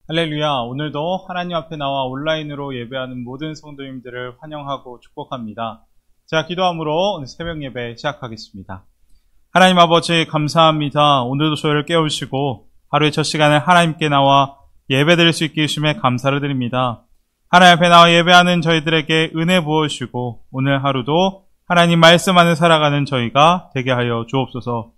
할렐루야. 오늘도 하나님 앞에 나와 온라인으로 예배하는 모든 성도님들을 환영하고 축복합니다. 제가 기도함으로 오늘 새벽 예배 시작하겠습니다. 하나님 아버지 감사합니다. 오늘도 저희를 깨우시고 하루의 첫 시간에 하나님께 나와 예배드릴 수 있게 해주심에 감사를 드립니다. 하나님 앞에 나와 예배하는 저희들에게 은혜 부어주시고 오늘 하루도 하나님 말씀 안에 살아가는 저희가 되게 하여 주옵소서.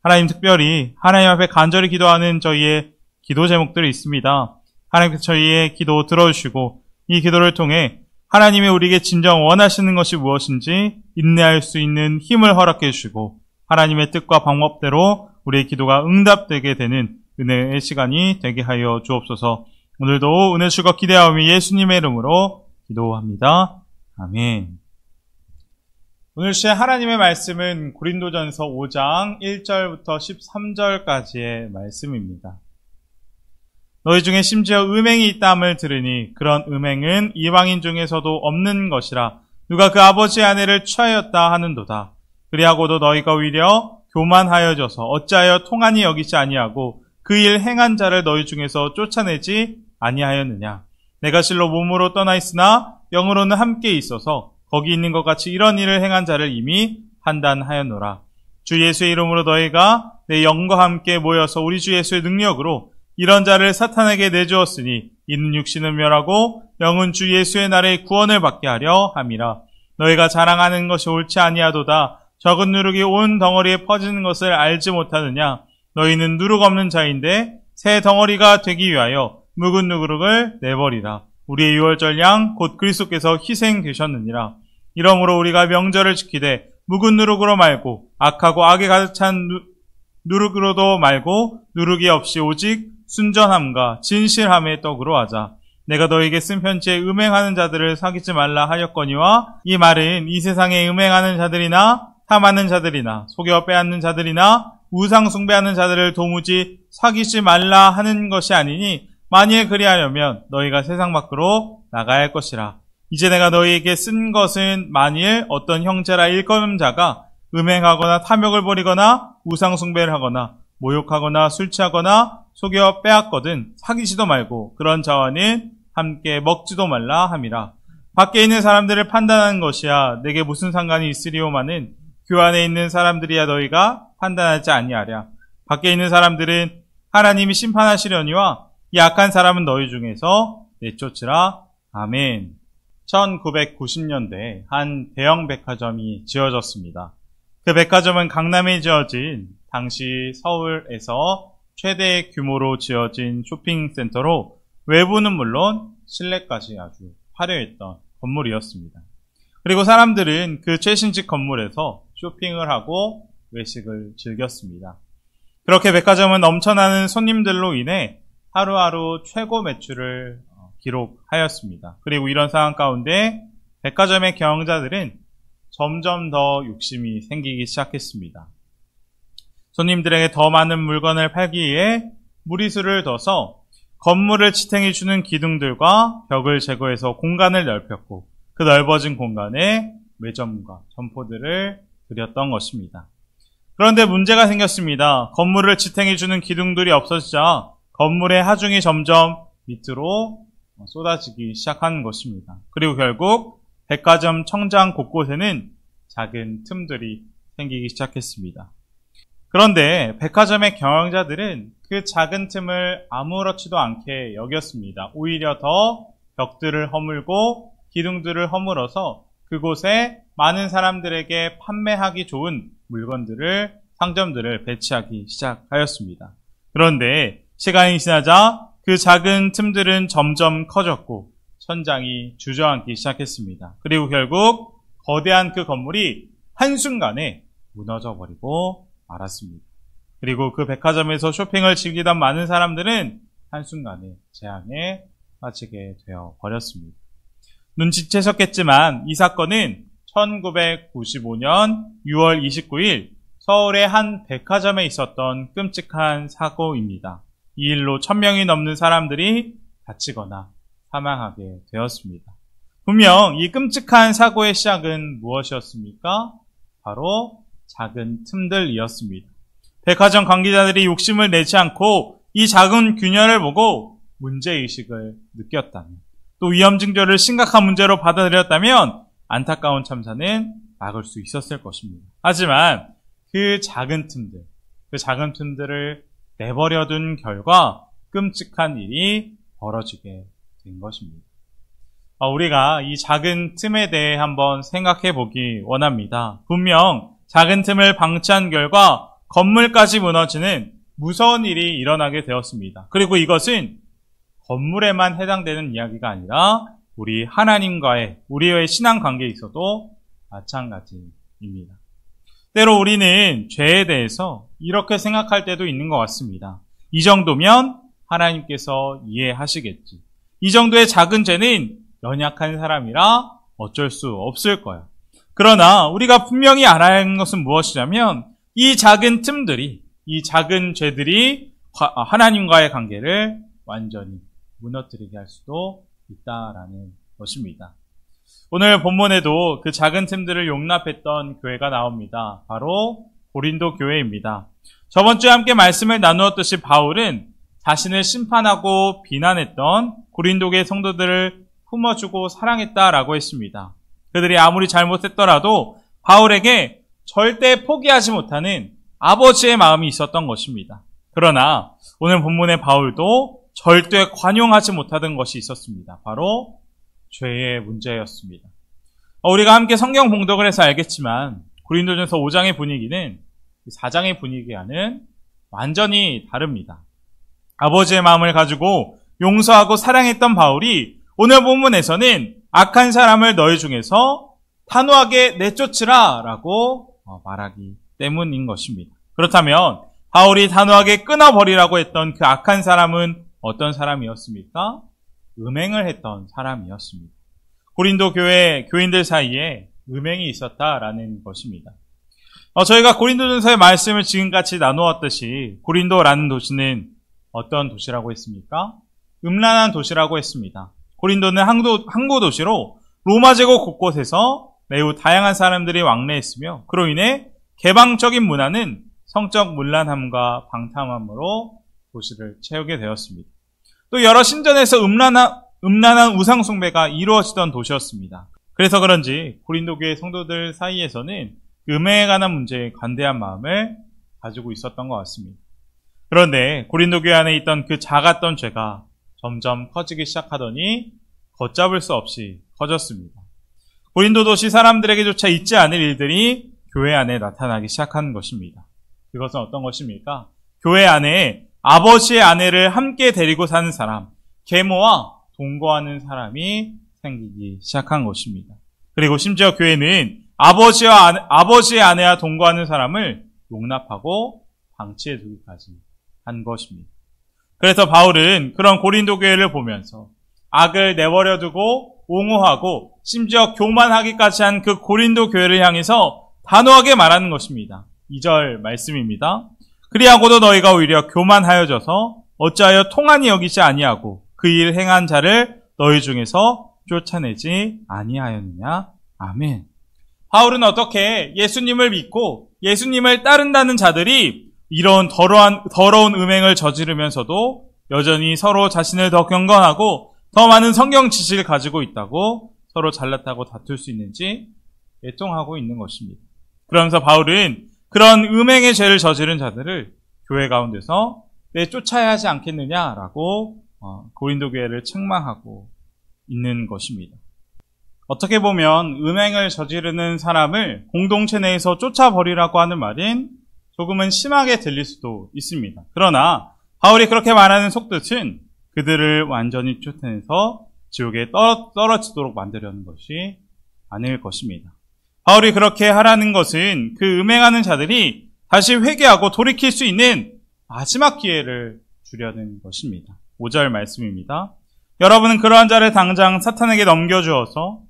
하나님 특별히 하나님 앞에 간절히 기도하는 저희의 기도 제목들이 있습니다. 하나님께서 저희의 기도 들어주시고 이 기도를 통해 하나님이 우리에게 진정 원하시는 것이 무엇인지 인내할 수 있는 힘을 허락해 주시고 하나님의 뜻과 방법대로 우리의 기도가 응답되게 되는 은혜의 시간이 되게 하여 주옵소서. 오늘도 은혜 주시고 기대하오며 예수님의 이름으로 기도합니다. 아멘. 오늘 주신 하나님의 말씀은 고린도전서 5장 1절부터 13절까지의 말씀입니다. 너희 중에 심지어 음행이 있다함을 들으니 그런 음행은 이방인 중에서도 없는 것이라 누가 그 아버지의 아내를 취하였다 하는도다. 그리하고도 너희가 오히려 교만하여져서 어찌하여 통한이 여기지 아니하고 그 일 행한 자를 너희 중에서 쫓아내지 아니하였느냐. 내가 실로 몸으로 떠나 있으나 영으로는 함께 있어서 거기 있는 것 같이 이런 일을 행한 자를 이미 판단하였노라. 주 예수의 이름으로 너희가 내 영과 함께 모여서 우리 주 예수의 능력으로 이런 자를 사탄에게 내주었으니 이는 육신은 멸하고 영은 주 예수의 날에 구원을 받게 하려 함이라. 너희가 자랑하는 것이 옳지 아니하도다. 적은 누룩이 온 덩어리에 퍼지는 것을 알지 못하느냐. 너희는 누룩 없는 자인데 새 덩어리가 되기 위하여 묵은 누룩을 내버리라. 우리의 유월절 양 곧 그리스도께서 희생되셨느니라. 이러므로 우리가 명절을 지키되 묵은 누룩으로 말고 악하고 악에 가득 찬 누룩으로도 말고 누룩이 없이 오직 순전함과 진실함의 떡으로 하자. 내가 너에게 쓴 편지에 음행하는 자들을 사귀지 말라 하였거니와 이 말은 이 세상에 음행하는 자들이나 탐하는 자들이나 속여 빼앗는 자들이나 우상 숭배하는 자들을 도무지 사귀지 말라 하는 것이 아니니 만일 그리하려면 너희가 세상 밖으로 나가야 할 것이라. 이제 내가 너희에게 쓴 것은 만일 어떤 형제라 일컬음 자가 음행하거나 탐욕을 부리거나 우상 숭배를 하거나 모욕하거나 술 취하거나 속여 빼앗거든 사귀지도 말고 그런 자와는 함께 먹지도 말라 함이라. 밖에 있는 사람들을 판단하는 것이야 내게 무슨 상관이 있으리오마는 교 안에 있는 사람들이야 너희가 판단하지 아니하랴. 밖에 있는 사람들은 하나님이 심판하시려니와 이 악한 사람은 너희 중에서 내쫓으라. 아멘. 1990년대에 한 대형 백화점이 지어졌습니다. 그 백화점은 강남에 지어진 당시 서울에서 최대 규모로 지어진 쇼핑센터로 외부는 물론 실내까지 아주 화려했던 건물이었습니다. 그리고 사람들은 그 최신식 건물에서 쇼핑을 하고 외식을 즐겼습니다. 그렇게 백화점은 넘쳐나는 손님들로 인해 하루하루 최고 매출을 기록하였습니다. 그리고 이런 상황 가운데 백화점의 경영자들은 점점 더 욕심이 생기기 시작했습니다. 손님들에게 더 많은 물건을 팔기 위해 무리수를 둬서 건물을 지탱해 주는 기둥들과 벽을 제거해서 공간을 넓혔고 그 넓어진 공간에 매점과 점포들을 들였던 것입니다. 그런데 문제가 생겼습니다. 건물을 지탱해 주는 기둥들이 없어지자 건물의 하중이 점점 밑으로 쏟아지기 시작한 것입니다. 그리고 결국 백화점 청장 곳곳에는 작은 틈들이 생기기 시작했습니다. 그런데 백화점의 경영자들은 그 작은 틈을 아무렇지도 않게 여겼습니다. 오히려 더 벽들을 허물고 기둥들을 허물어서 그곳에 많은 사람들에게 판매하기 좋은 물건들을, 상점들을 배치하기 시작하였습니다. 그런데 시간이 지나자 그 작은 틈들은 점점 커졌고 천장이 주저앉기 시작했습니다. 그리고 결국 거대한 그 건물이 한순간에 무너져 버리고 말았습니다. 그리고 그 백화점에서 쇼핑을 즐기던 많은 사람들은 한순간에 재앙에 빠지게 되어 버렸습니다. 눈치채셨겠지만 이 사건은 1995년 6월 29일 서울의 한 백화점에 있었던 끔찍한 사고입니다. 이 일로 1000명이 넘는 사람들이 다치거나 사망하게 되었습니다. 분명 이 끔찍한 사고의 시작은 무엇이었습니까? 바로 작은 틈들이었습니다. 백화점 관계자들이 욕심을 내지 않고 이 작은 균열을 보고 문제의식을 느꼈다면, 또 위험 징조를 심각한 문제로 받아들였다면 안타까운 참사는 막을 수 있었을 것입니다. 하지만 그 작은 틈들을 내버려둔 결과 끔찍한 일이 벌어지게 된 것입니다. 우리가 이 작은 틈에 대해 한번 생각해 보기 원합니다. 분명 작은 틈을 방치한 결과 건물까지 무너지는 무서운 일이 일어나게 되었습니다. 그리고 이것은 건물에만 해당되는 이야기가 아니라 우리 하나님과의 우리의 신앙 관계에 있어도 마찬가지입니다. 때로 우리는 죄에 대해서 이렇게 생각할 때도 있는 것 같습니다. 이 정도면 하나님께서 이해하시겠지. 이 정도의 작은 죄는 연약한 사람이라 어쩔 수 없을 거야. 그러나 우리가 분명히 알아야 하는 것은 무엇이냐면 이 작은 틈들이, 이 작은 죄들이 하나님과의 관계를 완전히 무너뜨리게 할 수도 있다라는 것입니다. 오늘 본문에도 그 작은 틈들을 용납했던 교회가 나옵니다. 바로 고린도 교회입니다. 저번 주에 함께 말씀을 나누었듯이 바울은 자신을 심판하고 비난했던 고린도교의 성도들을 품어주고 사랑했다라고 했습니다. 그들이 아무리 잘못했더라도 바울에게 절대 포기하지 못하는 아버지의 마음이 있었던 것입니다. 그러나 오늘 본문의 바울도 절대 관용하지 못하던 것이 있었습니다. 바로 죄의 문제였습니다. 우리가 함께 성경 봉독을 해서 알겠지만 고린도전서 5장의 분위기는 4장의 분위기와는 완전히 다릅니다. 아버지의 마음을 가지고 용서하고 사랑했던 바울이 오늘 본문에서는 악한 사람을 너희 중에서 단호하게 내쫓으라 라고 말하기 때문인 것입니다. 그렇다면 바울이 단호하게 끊어버리라고 했던 그 악한 사람은 어떤 사람이었습니까? 음행을 했던 사람이었습니다. 고린도 교회 교인들 사이에 음행이 있었다라는 것입니다. 저희가 고린도전서의 말씀을 지금같이 나누었듯이 고린도라는 도시는 어떤 도시라고 했습니까? 음란한 도시라고 했습니다. 고린도는 항구 도시로 로마 제국 곳곳에서 매우 다양한 사람들이 왕래했으며 그로 인해 개방적인 문화는 성적 문란함과 방탕함으로 도시를 채우게 되었습니다. 또 여러 신전에서 음란한 우상 숭배가 이루어지던 도시였습니다. 그래서 그런지 고린도 교회 성도들 사이에서는 음행에 관한 문제에 관대한 마음을 가지고 있었던 것 같습니다. 그런데 고린도 교회 안에 있던 그 작았던 죄가 점점 커지기 시작하더니 걷잡을 수 없이 커졌습니다. 고린도 도시 사람들에게조차 있지 않을 일들이 교회 안에 나타나기 시작한 것입니다. 그것은 어떤 것입니까? 교회 안에 아버지의 아내를 함께 데리고 사는 사람, 계모와 동거하는 사람이 생기기 시작한 것입니다. 그리고 심지어 교회는 아버지의 아내와 동거하는 사람을 용납하고 방치해 두기까지 한 것입니다. 그래서 바울은 그런 고린도 교회를 보면서 악을 내버려 두고 옹호하고 심지어 교만하기까지 한 그 고린도 교회를 향해서 단호하게 말하는 것입니다. 2절 말씀입니다. 그리하고도 너희가 오히려 교만하여져서 어찌하여 통한이 여기지 아니하고 그 일 행한 자를 너희 중에서 쫓아내지 아니하였느냐. 아멘. 바울은 어떻게 예수님을 믿고 예수님을 따른다는 자들이 이런 더러운 음행을 저지르면서도 여전히 서로 자신을 더 경건하고 더 많은 성경 지식을 가지고 있다고 서로 잘났다고 다툴 수 있는지 애통하고 있는 것입니다. 그러면서 바울은 그런 음행의 죄를 저지른 자들을 교회 가운데서 내쫓아야 하지 않겠느냐라고 고린도 교회를 책망하고 있는 것입니다. 어떻게 보면 음행을 저지르는 사람을 공동체 내에서 쫓아버리라고 하는 말은 조금은 심하게 들릴 수도 있습니다. 그러나 바울이 그렇게 말하는 속뜻은 그들을 완전히 쫓아내서 지옥에 떨어지도록 만들려는 것이 아닐 것입니다. 바울이 그렇게 하라는 것은 그 음행하는 자들이 다시 회개하고 돌이킬 수 있는 마지막 기회를 주려는 것입니다. 5절 말씀입니다. 여러분은 그러한 자를 당장 사탄에게 넘겨주어서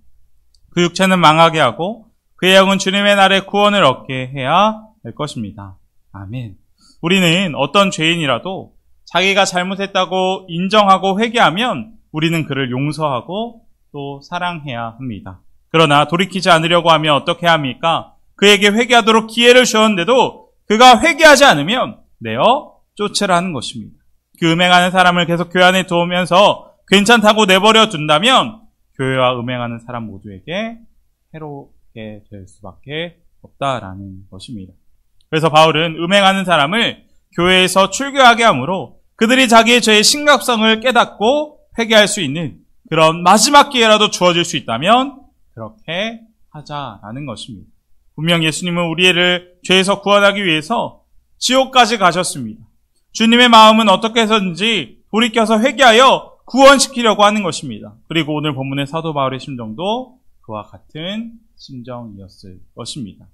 그 육체는 망하게 하고 그의 영은 주님의 날에 구원을 얻게 해야 할 것입니다. 아멘. 우리는 어떤 죄인이라도 자기가 잘못했다고 인정하고 회개하면 우리는 그를 용서하고 또 사랑해야 합니다. 그러나 돌이키지 않으려고 하면 어떻게 합니까? 그에게 회개하도록 기회를 주었는데도 그가 회개하지 않으면 내어 쫓으라 하는 것입니다. 그 음행하는 사람을 계속 교회 안에 두면서 괜찮다고 내버려 둔다면 교회와 음행하는 사람 모두에게 해롭게 될 수밖에 없다라는 것입니다. 그래서 바울은 음행하는 사람을 교회에서 출교하게 하므로 그들이 자기의 죄의 심각성을 깨닫고 회개할 수 있는 그런 마지막 기회라도 주어질 수 있다면 그렇게 하자라는 것입니다. 분명 예수님은 우리를 죄에서 구원하기 위해서 지옥까지 가셨습니다. 주님의 마음은 어떻게 해서든지 돌이켜서 회개하여 구원시키려고 하는 것입니다. 그리고 오늘 본문의 사도 바울의 심정도 그와 같은 심정이었을 것입니다.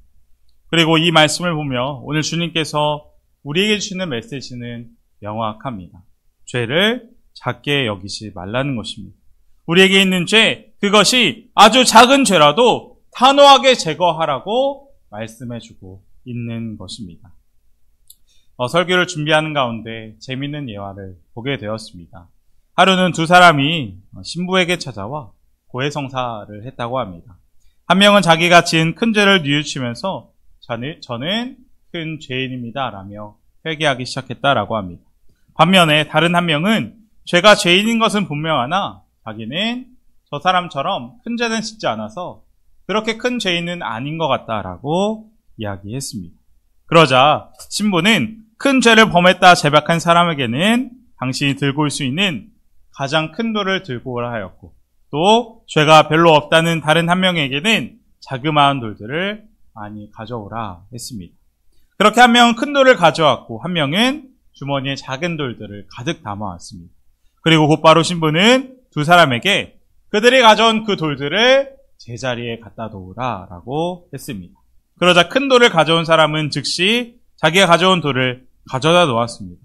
그리고 이 말씀을 보며 오늘 주님께서 우리에게 주시는 메시지는 명확합니다. 죄를 작게 여기지 말라는 것입니다. 우리에게 있는 죄, 그것이 아주 작은 죄라도 단호하게 제거하라고 말씀해주고 있는 것입니다. 설교를 준비하는 가운데 재미있는 예화를 보게 되었습니다. 하루는 두 사람이 신부에게 찾아와 고해성사를 했다고 합니다. 한 명은 자기가 지은 큰 죄를 뉘우치면서 저는 큰 죄인입니다 라며 회개하기 시작했다라고 합니다. 반면에 다른 한 명은 죄가 죄인인 것은 분명하나 자기는 저 사람처럼 큰 죄는 짓지 않아서 그렇게 큰 죄인은 아닌 것 같다라고 이야기했습니다. 그러자 신부는 큰 죄를 범했다 자백한 사람에게는 당신이 들고 올 수 있는 가장 큰 돌을 들고 오라 하였고 또 죄가 별로 없다는 다른 한 명에게는 자그마한 돌들을 많이 가져오라 했습니다. 그렇게 한 명은 큰 돌을 가져왔고 한 명은 주머니에 작은 돌들을 가득 담아왔습니다. 그리고 곧바로 신부는 두 사람에게 그들이 가져온 그 돌들을 제자리에 갖다 놓으라 라고 했습니다. 그러자 큰 돌을 가져온 사람은 즉시 자기가 가져온 돌을 가져다 놓았습니다.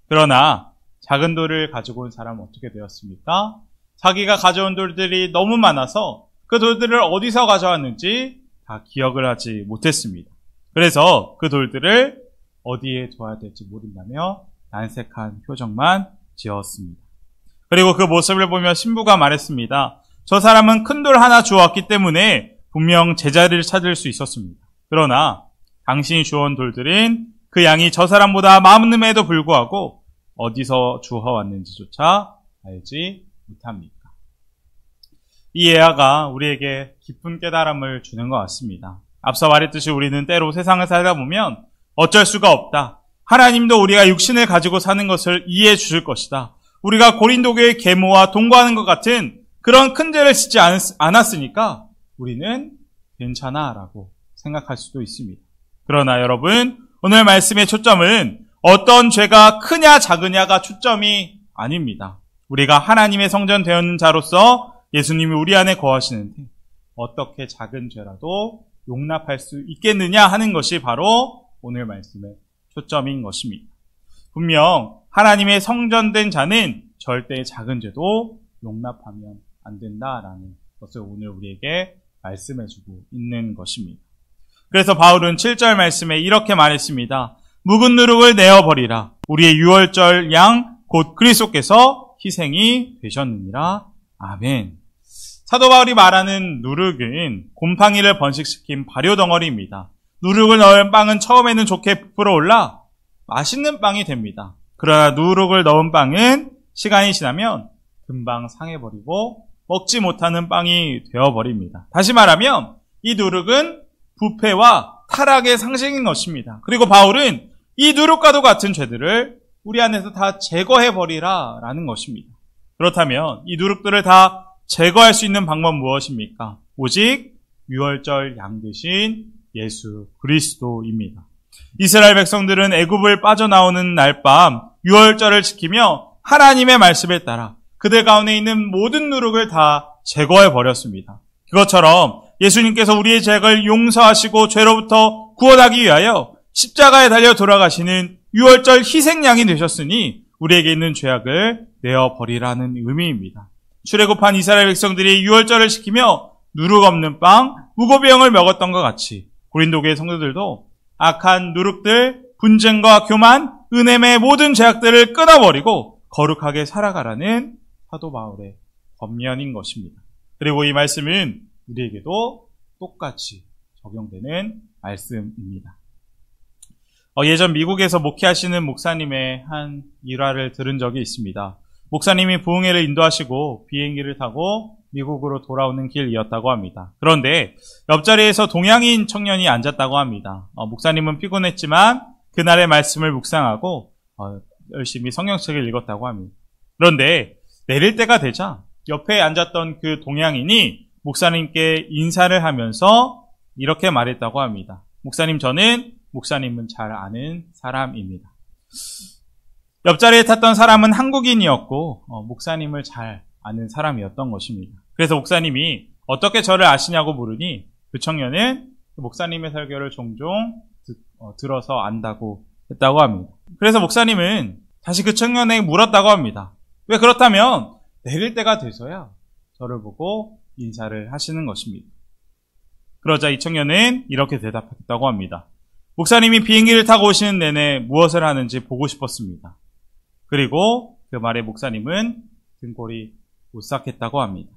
그러나 작은 돌을 가지고 온 사람은 어떻게 되었습니까? 자기가 가져온 돌들이 너무 많아서 그 돌들을 어디서 가져왔는지 다 기억을 하지 못했습니다. 그래서 그 돌들을 어디에 둬야 될지 모른다며 난색한 표정만 지었습니다. 그리고 그 모습을 보며 신부가 말했습니다. 저 사람은 큰 돌 하나 주었기 때문에 분명 제자리를 찾을 수 있었습니다. 그러나 당신이 주온 돌들은 그 양이 저 사람보다 많음에도 불구하고 어디서 주워왔는지조차 알지 못합니까? 이 예화가 우리에게 깊은 깨달음을 주는 것 같습니다. 앞서 말했듯이 우리는 때로 세상을 살다 보면 어쩔 수가 없다. 하나님도 우리가 육신을 가지고 사는 것을 이해해 주실 것이다. 우리가 고린도교의 계모와 동거하는 것 같은 그런 큰 죄를 짓지 않았으니까 우리는 괜찮아 라고 생각할 수도 있습니다. 그러나 여러분, 오늘 말씀의 초점은 어떤 죄가 크냐 작으냐가 초점이 아닙니다. 우리가 하나님의 성전 되었는 자로서 예수님이 우리 안에 거하시는데 어떻게 작은 죄라도 용납할 수 있겠느냐 하는 것이 바로 오늘 말씀의 초점인 것입니다. 분명 하나님의 성전된 자는 절대 작은 죄도 용납하면 안 된다라는 것을 오늘 우리에게 말씀해주고 있는 것입니다. 그래서 바울은 7절 말씀에 이렇게 말했습니다. 묵은 누룩을 내어버리라. 우리의 유월절 양 곧 그리스도께서 희생이 되셨느니라. 아멘. 사도 바울이 말하는 누룩은 곰팡이를 번식시킨 발효덩어리입니다. 누룩을 넣은 빵은 처음에는 좋게 부풀어 올라 맛있는 빵이 됩니다. 그러나 누룩을 넣은 빵은 시간이 지나면 금방 상해버리고 먹지 못하는 빵이 되어버립니다. 다시 말하면 이 누룩은 부패와 타락의 상징인 것입니다. 그리고 바울은 이 누룩과도 같은 죄들을 우리 안에서 다 제거해버리라 라는 것입니다. 그렇다면 이 누룩들을 다 제거할 수 있는 방법 무엇입니까? 오직 유월절 양 되신 예수 그리스도입니다. 이스라엘 백성들은 애굽을 빠져나오는 날 밤 유월절을 지키며 하나님의 말씀에 따라 그들 가운데 있는 모든 누룩을 다 제거해버렸습니다. 그것처럼 예수님께서 우리의 죄를 용서하시고 죄로부터 구원하기 위하여 십자가에 달려 돌아가시는 유월절 희생양이 되셨으니 우리에게 있는 죄악을 내어버리라는 의미입니다. 출애굽한 이스라엘 백성들이 유월절을 지키며 누룩 없는 빵, 무고병을 먹었던 것 같이 고린도교의 성도들도 악한 누룩들, 분쟁과 교만, 은혜의 모든 죄악들을 끊어버리고 거룩하게 살아가라는 사도 바울의 권면인 것입니다. 그리고 이 말씀은 우리에게도 똑같이 적용되는 말씀입니다. 예전 미국에서 목회하시는 목사님의 한 일화를 들은 적이 있습니다. 목사님이 부흥회를 인도하시고 비행기를 타고 미국으로 돌아오는 길이었다고 합니다. 그런데 옆자리에서 동양인 청년이 앉았다고 합니다. 목사님은 피곤했지만 그날의 말씀을 묵상하고 열심히 성경책을 읽었다고 합니다. 그런데 내릴 때가 되자 옆에 앉았던 그 동양인이 목사님께 인사를 하면서 이렇게 말했다고 합니다. 목사님, 저는 목사님은 잘 아는 사람입니다. 옆자리에 탔던 사람은 한국인이었고 목사님을 잘 아는 사람이었던 것입니다. 그래서 목사님이 어떻게 저를 아시냐고 물으니 그 청년은 목사님의 설교를 종종 들어서 안다고 했다고 합니다. 그래서 목사님은 다시 그 청년에게 물었다고 합니다. 왜 그렇다면 내릴 때가 돼서야 저를 보고 인사를 하시는 것입니다. 그러자 이 청년은 이렇게 대답했다고 합니다. 목사님이 비행기를 타고 오시는 내내 무엇을 하는지 보고 싶었습니다. 그리고 그 말에 목사님은 등골이 오싹했다고 합니다.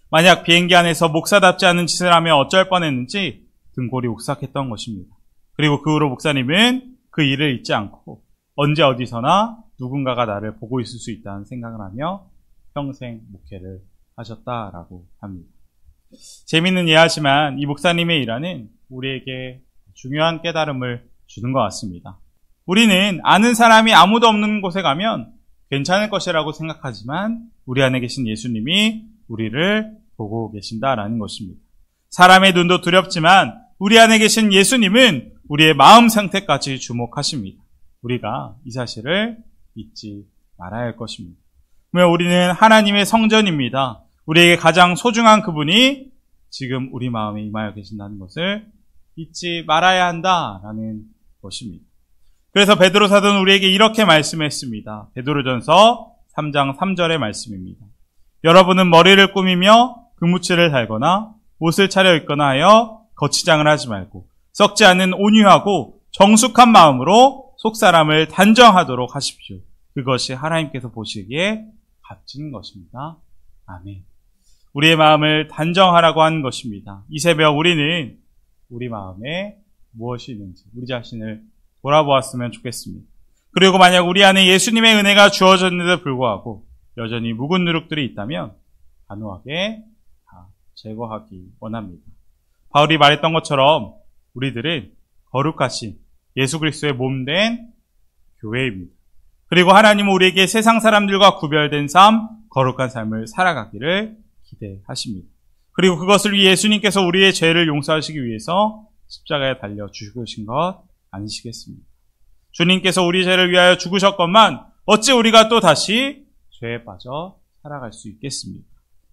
만약 비행기 안에서 목사답지 않은 짓을 하며 어쩔 뻔했는지 등골이 오싹했던 것입니다. 그리고 그 후로 목사님은 그 일을 잊지 않고 언제 어디서나 누군가가 나를 보고 있을 수 있다는 생각을 하며 평생 목회를 하셨다라고 합니다. 재미있는 예하지만 이 목사님의 일화는 우리에게 중요한 깨달음을 주는 것 같습니다. 우리는 아는 사람이 아무도 없는 곳에 가면 괜찮을 것이라고 생각하지만 우리 안에 계신 예수님이 우리를 보고 계신다라는 것입니다. 사람의 눈도 두렵지만 우리 안에 계신 예수님은 우리의 마음 상태까지 주목하십니다. 우리가 이 사실을 잊지 말아야 할 것입니다. 우리는 하나님의 성전입니다. 우리에게 가장 소중한 그분이 지금 우리 마음에 임하여 계신다는 것을 잊지 말아야 한다라는 것입니다. 그래서 베드로 사도는 우리에게 이렇게 말씀했습니다. 베드로전서 3장 3절의 말씀입니다. 여러분은 머리를 꾸미며 금무치를 달거나 옷을 차려입거나 하여 거치장을 하지 말고 썩지 않은 온유하고 정숙한 마음으로 속사람을 단정하도록 하십시오. 그것이 하나님께서 보시기에 값진 것입니다. 아멘. 우리의 마음을 단정하라고 하는 것입니다. 이 새벽 우리는 우리 마음에 무엇이 있는지 우리 자신을 돌아보았으면 좋겠습니다. 그리고 만약 우리 안에 예수님의 은혜가 주어졌는데도 불구하고 여전히 묵은 누룩들이 있다면 단호하게 다 제거하기 원합니다. 바울이 말했던 것처럼 우리들은 거룩하신 예수 그리스도의 몸된 교회입니다. 그리고 하나님은 우리에게 세상 사람들과 구별된 삶, 거룩한 삶을 살아가기를 기대하십니다. 그리고 그것을 위해 예수님께서 우리의 죄를 용서하시기 위해서 십자가에 달려 죽으신 것 아니시겠습니까? 주님께서 우리 죄를 위하여 죽으셨건만 어찌 우리가 또 다시 죄에 빠져 살아갈 수 있겠습니까?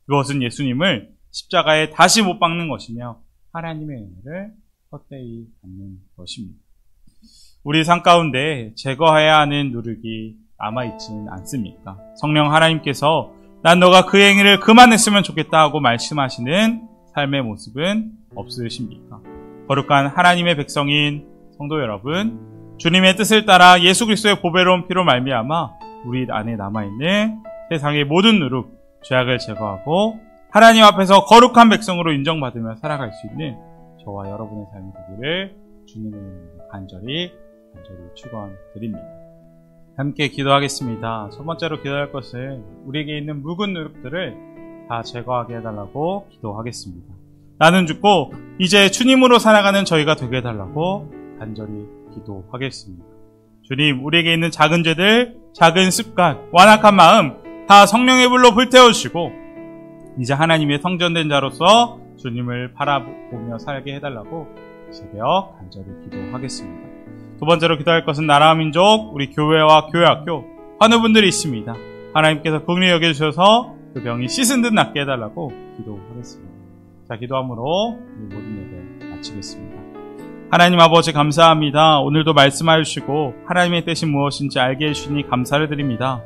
그것은 예수님을 십자가에 다시 못 박는 것이며 하나님의 은혜를 헛되이 받는 것입니다. 우리 삶 가운데 제거해야 하는 누룩이 남아있지는 않습니까? 성령 하나님께서 난 너가 그 행위를 그만했으면 좋겠다 하고 말씀하시는 삶의 모습은 없으십니까? 거룩한 하나님의 백성인 성도 여러분, 주님의 뜻을 따라 예수 그리스도의 보배로운 피로 말미암아 우리 안에 남아있는 세상의 모든 누룩, 죄악을 제거하고 하나님 앞에서 거룩한 백성으로 인정받으며 살아갈 수 있는 저와 여러분의 삶이 되기를 주님의 이름으로 간절히 축원드립니다. 함께 기도하겠습니다. 첫 번째로 기도할 것은 우리에게 있는 묵은 누룩들을 다 제거하게 해달라고 기도하겠습니다. 나는 죽고 이제 주님으로 살아가는 저희가 되게 해달라고 간절히 기도하겠습니다. 주님, 우리에게 있는 작은 죄들, 작은 습관, 완악한 마음 다 성령의 불로 불태워주시고 이제 하나님의 성전된 자로서 주님을 바라보며 살게 해달라고 새벽 간절히 기도하겠습니다. 두 번째로 기도할 것은 나라와 민족, 우리 교회와 교회학교, 환우분들이 있습니다. 하나님께서 긍휼히 여겨주셔서 그 병이 씻은 듯 낫게 해달라고 기도하겠습니다. 자, 기도함으로 우리 모든 예배 마치겠습니다. 하나님 아버지 감사합니다. 오늘도 말씀하여 주시고 하나님의 뜻이 무엇인지 알게 해주시니 감사를 드립니다.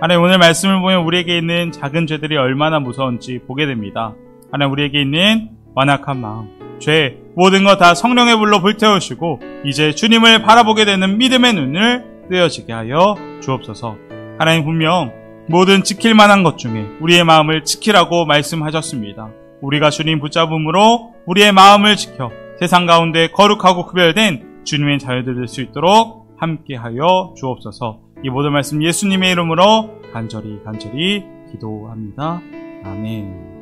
하나님, 오늘 말씀을 보면 우리에게 있는 작은 죄들이 얼마나 무서운지 보게 됩니다. 하나님, 우리에게 있는 완악한 마음, 죄, 모든 것 다 성령의 불로 불태우시고 이제 주님을 바라보게 되는 믿음의 눈을 뜨여지게 하여 주옵소서. 하나님, 분명 모든 지킬 만한 것 중에 우리의 마음을 지키라고 말씀하셨습니다. 우리가 주님 붙잡음으로 우리의 마음을 지켜 세상 가운데 거룩하고 구별된 주님의 자녀들 될 수 있도록 함께하여 주옵소서. 이 모든 말씀 예수님의 이름으로 간절히 기도합니다. 아멘.